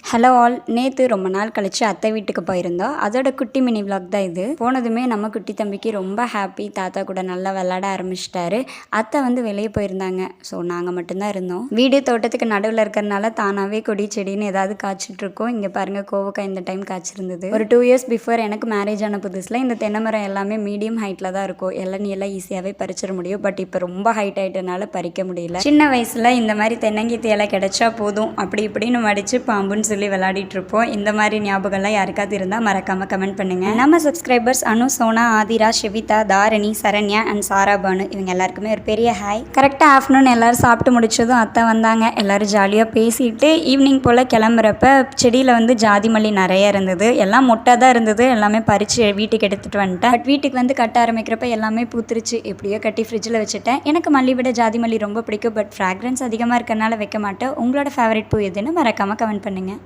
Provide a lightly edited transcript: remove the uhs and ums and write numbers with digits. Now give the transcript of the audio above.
Hello all, நேற்று ரொம்ப நாள் கழிச்சு அத்தை வீட்டுக்கு போயிருந்தோம். அதோட குட்டி மினி விளாக் தான் இது. போனதுமே நம்ம குட்டி தம்பிக்கு ரொம்ப ஹாப்பி. தாத்தா கூட நல்லா விளாட ஆரம்பிச்சிட்டாரு. அத்தை வந்து வெளியே போயிருந்தாங்க. ஸோ நாங்கள் மட்டும்தான் இருந்தோம். வீடு தோட்டத்துக்கு நடுவில் இருக்கிறனால தானாகவே கொடி செடின்னு ஏதாவது காய்ச்சிட்டு இருக்கோம். இங்கே பாருங்கள், கோவக்காய் இந்த டைம் காய்ச்சிருந்தது. ஒரு 2 இயர்ஸ் பிஃபோர் எனக்கு மேரேஜ் ஆன புதுசில் இந்த தென்னை மரம் எல்லாமே மீடியம் ஹைட்டில் தான் இருக்கும். இளநீ எல்லாம் ஈஸியாகவே பறிச்சிட முடியும். பட் இப்போ ரொம்ப ஹைட் ஆகிட்டனால பறிக்க முடியல. சின்ன வயசில் இந்த மாதிரி தென்னங்கீத்து இலை கிடைச்சா போதும் அப்படி இப்படின்னு மடித்து பாம்புன்னு சொல்லி விளையாடிட்டு இருப்போம். இந்த மாதிரி ஞாபகம்லாம் யாருக்காவது இருந்தால் மறக்காம கமெண்ட் பண்ணுங்க. நம்ம சப்ஸ்கிரைபர்ஸ் அனு, சோனா, ஆதிரா, ஷிவிதா, தாரணி, சரண்யா அண்ட் சாரா பானு இவங்க எல்லாருக்குமே ஒரு பெரிய ஹாய். கரெக்டாக ஆஃப்டர்நூன் எல்லாரும் சாப்பிட்டு முடிச்சதும் அத்தை வந்தாங்க. எல்லாரும் ஜாலியாக பேசிட்டு ஈவினிங் போல் கிளம்புறப்ப செடியில் வந்து ஜாதி மல்லி நிறைய இருந்தது. எல்லாம் மொட்டை தான் இருந்தது. எல்லாமே பறித்து வீட்டுக்கு எடுத்துகிட்டு வந்துட்டேன். பட் வீட்டுக்கு வந்து கட்ட ஆரம்பிக்கிறப்ப எல்லாமே பூத்துருச்சு. எப்படியோ கட்டி ஃப்ரிட்ஜில் வச்சுட்டேன். எனக்கு மல்லி விட ஜாதி மல்லி ரொம்ப பிடிக்கும். பட் ஃப்ராக்ரன்ஸ் அதிகமாக இருக்கிறனால வைக்க மாட்டேன். உங்களோட ஃபேவரட் பூ எதுன்னு மறக்காமல் கமெண்ட் பண்ணுங்கள்.